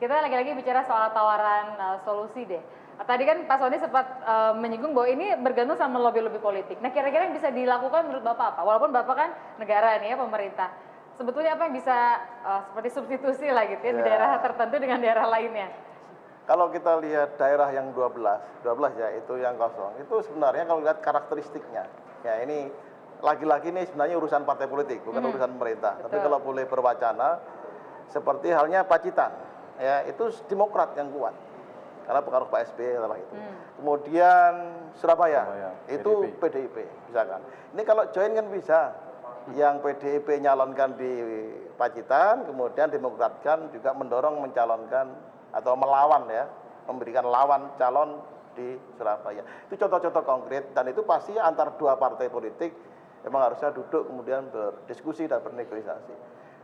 kita lagi-lagi bicara soal tawaran solusi deh. Tadi kan Pak Sony sempat menyinggung bahwa ini bergantung sama lobby-lobby politik. Nah, kira-kira yang bisa dilakukan menurut Bapak apa? Walaupun Bapak kan negara nih ya, pemerintah. Sebetulnya apa yang bisa seperti substitusi lah gitu ya, di daerah tertentu dengan daerah lainnya? Kalau kita lihat daerah yang 12 ya itu yang kosong, itu sebenarnya kalau lihat karakteristiknya, ya ini lagi-lagi ini sebenarnya urusan partai politik, bukan urusan pemerintah. Betul. Tapi kalau boleh berwacana, seperti halnya Pacitan, ya itu Demokrat yang kuat, karena pengaruh Pak SBY setelah itu. Kemudian Surabaya, itu PDIP, misalkan. Ini kalau join kan bisa, yang PDIP nyalonkan di Pacitan, kemudian Demokrat kan juga mendorong mencalonkan atau melawan ya, memberikan lawan calon di Surabaya. Itu contoh-contoh konkret dan itu pasti antar dua partai politik memang harusnya duduk kemudian berdiskusi dan bernegosiasi.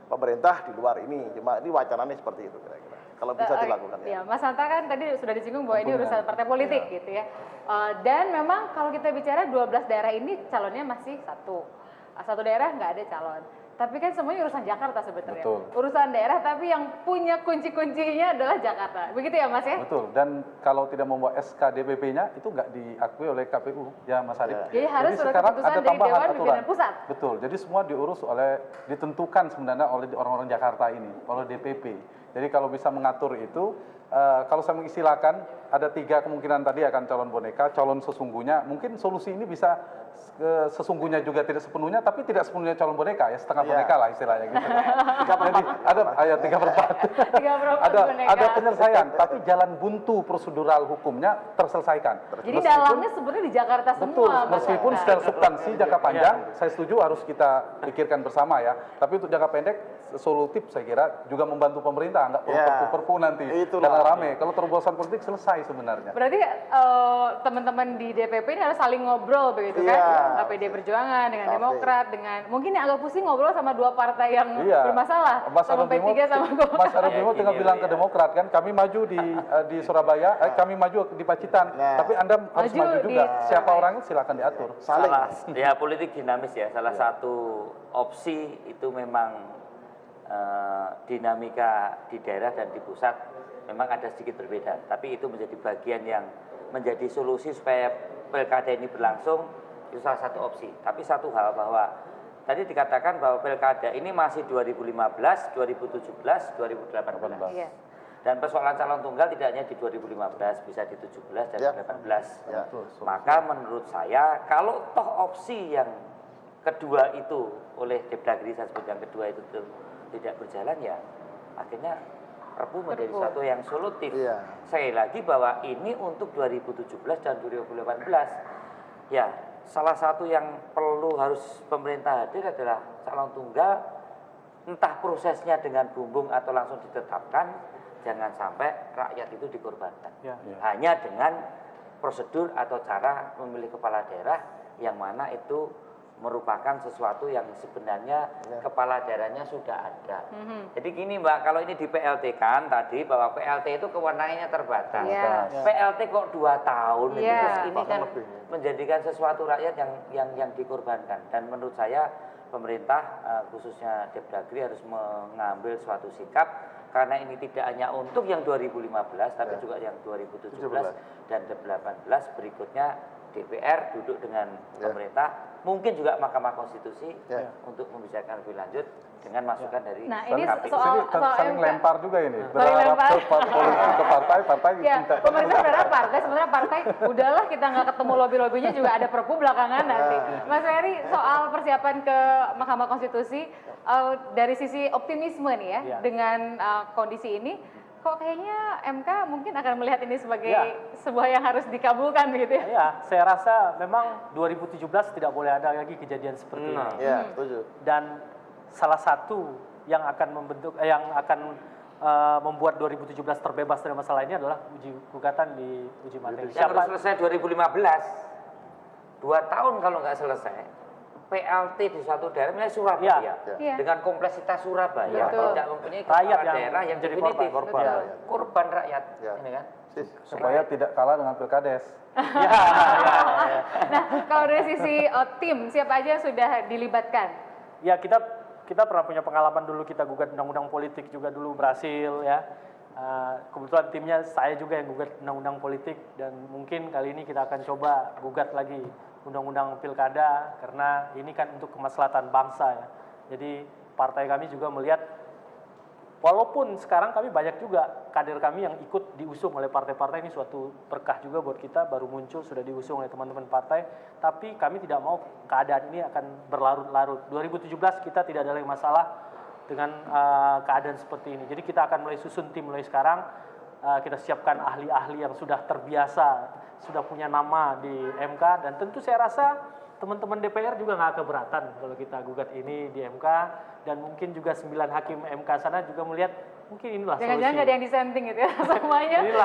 Pemerintah di luar ini, cuma ini wacananya seperti itu kira-kira. Kalau bisa dilakukan ya. Mas Hanta kan tadi sudah disinggung bahwa ini urusan partai politik gitu ya. Dan memang kalau kita bicara 12 daerah ini calonnya masih satu daerah nggak ada calon. Tapi kan semuanya urusan Jakarta sebetulnya. Betul. Urusan daerah tapi yang punya kunci-kuncinya adalah Jakarta. Begitu ya Mas ya? Betul. Dan kalau tidak membawa SK DPP-nya itu nggak diakui oleh KPU ya Mas Arif. Jadi harus surat sekarang keputusan ada dari tambahan Dewan aturan. Pimpinan Pusat. Betul. Jadi semua ditentukan sebenarnya oleh orang-orang Jakarta ini, oleh DPP. Jadi kalau bisa mengatur itu, kalau saya mengistilahkan ada 3 kemungkinan tadi akan calon boneka, calon sesungguhnya. Mungkin solusi ini bisa sesungguhnya juga tidak sepenuhnya, tapi tidak sepenuhnya calon boneka ya, setengah boneka lah istilahnya gitu. Jadi ada ayat 3/4. ada penyelesaian, tapi jalan buntu prosedural hukumnya terselesaikan. Jadi dalangnya sebenarnya di Jakarta semua. Betul, meskipun secara substansi jangka panjang, saya setuju harus kita pikirkan bersama ya. Tapi untuk jangka pendek, solutif saya kira juga membantu pemerintah, nggak perlu perpu nanti. Karena rame, kalau terobosan politik selesai sebenarnya. Berarti teman-teman di DPP ini harus saling ngobrol begitu kan? PD Perjuangan dengan Demokrat, dengan mungkin yang agak pusing ngobrol sama 2 partai yang bermasalah, sama P3 sama Golkar. Mas Arif Bimo tinggal bilang ke Demokrat kan, kami maju di Surabaya, kami maju di Pacitan, tapi Anda harus maju juga. Siapa orangnya silakan diatur. Ya politik dinamis ya. Salah satu opsi itu memang dinamika di daerah dan di pusat memang ada sedikit berbeda. Tapi itu menjadi bagian yang menjadi solusi supaya pilkada ini berlangsung, itu salah satu opsi. Tapi satu hal bahwa tadi dikatakan bahwa pilkada ini masih 2015, 2017, 2018. Iya. Dan persoalan calon tunggal tidak hanya di 2015, bisa di 17 dan 18. Maka menurut saya kalau toh opsi yang kedua itu oleh Depdagri, saya sebut yang kedua itu tidak berjalan ya, akhirnya Perpu menjadi satu yang solutif. Sekali lagi bahwa ini untuk 2017 dan 2018. Ya, salah satu yang perlu harus pemerintah hadir adalah calon tunggal, entah prosesnya dengan bumbung atau langsung ditetapkan, jangan sampai rakyat itu dikorbankan. Hanya dengan prosedur atau cara memilih kepala daerah yang mana itu merupakan sesuatu yang sebenarnya kepala daerahnya sudah ada. Jadi gini Mbak, kalau ini di PLT kan tadi bahwa PLT itu kewenangannya terbatas. PLT kok 2 tahun terus ini kan menjadikan sesuatu rakyat yang dikorbankan. Dan menurut saya pemerintah khususnya Depdagri harus mengambil suatu sikap karena ini tidak hanya untuk yang 2015 tapi juga yang 2017 dan 2018 berikutnya. DPR duduk dengan pemerintah, mungkin juga Mahkamah Konstitusi untuk membicarakan lebih lanjut dengan masukan dari ini KPU. soal saling lempar juga ini, berharap ke partai minta. Pemerintah berharap sebenarnya partai udahlah kita nggak ketemu lobby-lobbynya juga ada perpu belakangan nanti. Mas Ferry, soal persiapan ke Mahkamah Konstitusi dari sisi optimisme nih ya dengan kondisi ini, kok kayaknya MK mungkin akan melihat ini sebagai sebuah yang harus dikabulkan gitu ya? Ya, saya rasa memang 2017 tidak boleh ada lagi kejadian seperti ini. Setuju. Dan salah satu yang akan membuat 2017 terbebas dari masalah ini adalah uji gugatan di uji materi. Yang harus selesai 2015, 2 tahun kalau nggak selesai. PLT di suatu daerah, misalnya Surabaya, dengan kompleksitas Surabaya, tidak mempunyai kepala daerah yang jadi definitif, korban rakyat, ini kan? Supaya tidak kalah dengan Pilkades. Nah, kalau dari sisi tim, siapa aja yang sudah dilibatkan? Ya, kita pernah punya pengalaman dulu, kita gugat undang-undang politik juga dulu berhasil ya. Kebetulan timnya saya juga yang gugat undang-undang politik, dan mungkin kali ini kita akan coba gugat lagi undang-undang pilkada, karena ini kan untuk kemaslahatan bangsa ya. Jadi partai kami juga melihat, walaupun sekarang kami banyak juga kader kami yang ikut diusung oleh partai-partai, ini suatu berkah juga buat kita, baru muncul sudah diusung oleh teman-teman partai, tapi kami tidak mau keadaan ini akan berlarut-larut. 2017 kita tidak ada lagi masalah dengan keadaan seperti ini. Jadi kita akan mulai susun tim mulai sekarang, kita siapkan ahli-ahli yang sudah terbiasa, sudah punya nama di MK, dan tentu saya rasa teman-teman DPR juga nggak keberatan kalau kita gugat ini di MK, dan mungkin juga 9 hakim MK sana juga melihat mungkin inilah Jangan-jangan solusi. nggak ada yang dissenting gitu ya,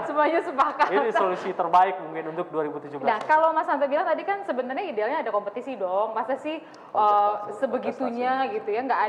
semuanya sepakat. Ini solusi terbaik mungkin untuk 2017. Nah, kalau Mas Hanta bilang tadi kan sebenarnya idealnya ada kompetisi dong. Masa sih sebegitunya gitu ya, nggak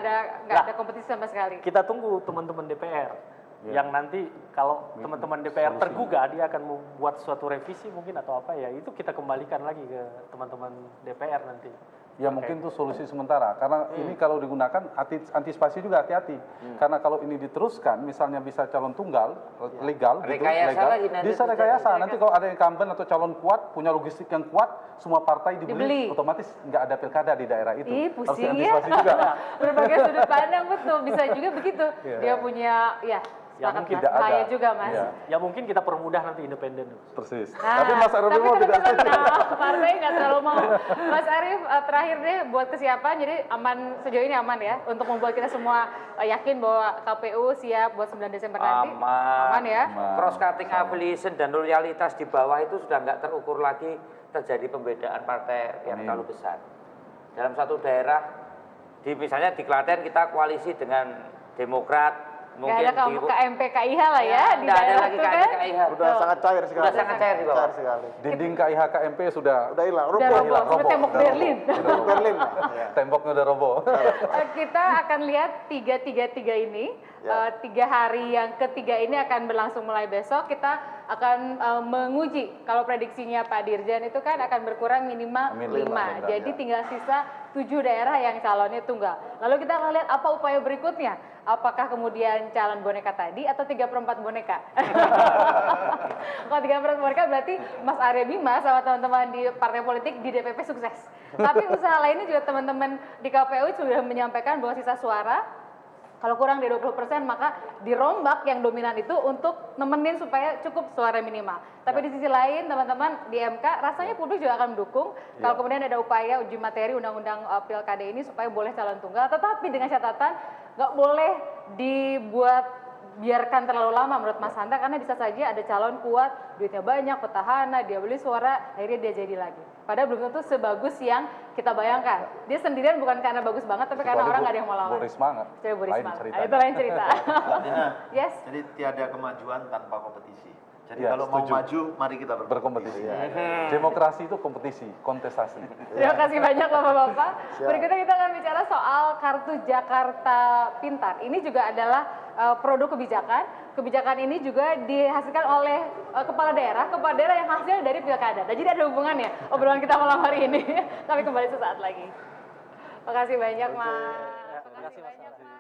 ada kompetisi sama sekali. Kita tunggu teman-teman DPR yang nanti kalau teman-teman DPR tergugah, dia akan membuat suatu revisi mungkin atau apa ya, itu kita kembalikan lagi ke teman-teman DPR nanti. Ya mungkin itu solusi sementara, karena ini kalau digunakan antisipasi juga hati-hati. Karena kalau ini diteruskan, misalnya bisa calon tunggal legal, Rekayasa lagi nanti. bisa rekayasa. Nanti kalau ada incumbent atau calon kuat, punya logistik yang kuat, semua partai dibeli. Otomatis nggak ada pilkada di daerah itu. Ih, Harus pusing diantisipasi ya. juga. Berbagai sudut pandang, betul. Bisa juga begitu. Dia punya, Ya, mungkin tidak ada juga, Mas. Ya mungkin kita permudah nanti independen. Persis. Nah, Tapi Mas Arief mau tidak setuju. Partai nggak terlalu mau. Mas Arief, terakhir deh buat kesiapan, jadi aman sejauh ini aman ya untuk membuat kita semua yakin bahwa KPU siap buat 9 Desember nanti. Aman ya. Cross cutting affiliation dan loyalitas di bawah itu sudah nggak terukur lagi, terjadi pembedaan partai yang terlalu besar. Dalam satu daerah, misalnya di Klaten kita koalisi dengan Demokrat, Nggak ada KMP KIH lah ya di nggak ada daerah lagi itu kan. KMP KIH. Udah sangat cair sekali. Udah sangat cair di bawah. Cair sekali. Dinding KIH KMP sudah Udah hilang, Udah roboh, seperti tembok Udah Berlin. roboh. Berlin. Temboknya udah roboh. Kita akan lihat 3-3-3 ini. 3 hari yang ketiga ini akan berlangsung mulai besok. Kita akan menguji kalau prediksinya Pak Dirjen itu kan akan berkurang minimal 5. Jadi tinggal sisa 7 daerah yang calonnya tunggal. Lalu kita akan lihat apa upaya berikutnya. Apakah kemudian calon boneka tadi atau 3/4 boneka? Kalau 3/4 boneka berarti Mas Arya Bima sama teman-teman di partai politik di DPP sukses. Tapi usaha lainnya juga teman-teman di KPU sudah menyampaikan bahwa sisa suara kalau kurang dari 20% maka dirombak yang dominan itu untuk nemenin supaya cukup suara minimal. Tapi di sisi lain teman-teman di MK rasanya publik juga akan mendukung kalau kemudian ada upaya uji materi undang-undang pilkada ini supaya boleh calon tunggal. Tetapi dengan catatan nggak boleh biarkan terlalu lama menurut Mas Hanta, karena bisa saja ada calon kuat, duitnya banyak, petahana, dia beli suara, akhirnya dia jadi lagi. Padahal belum tentu sebagus yang kita bayangkan. Dia sendirian bukan karena bagus banget, tapi karena orang nggak ada yang mau lawan. Boris banget. Itu lain cerita. Yes. Jadi tiada kemajuan tanpa kompetisi. Jadi Ya, kalau setuju. mau maju, mari kita Berkompetisi. Demokrasi itu kompetisi, kontestasi. Terima kasih banyak Bapak-Bapak. Berikutnya kita akan bicara soal Kartu Jakarta Pintar. Ini juga adalah produk kebijakan. Kebijakan ini juga dihasilkan oleh kepala daerah yang hasil dari pilkada. Nah, jadi ada hubungannya obrolan kita malam hari ini. Kami kembali sesaat lagi. Terima kasih banyak, Mas. Terima kasih, Mas.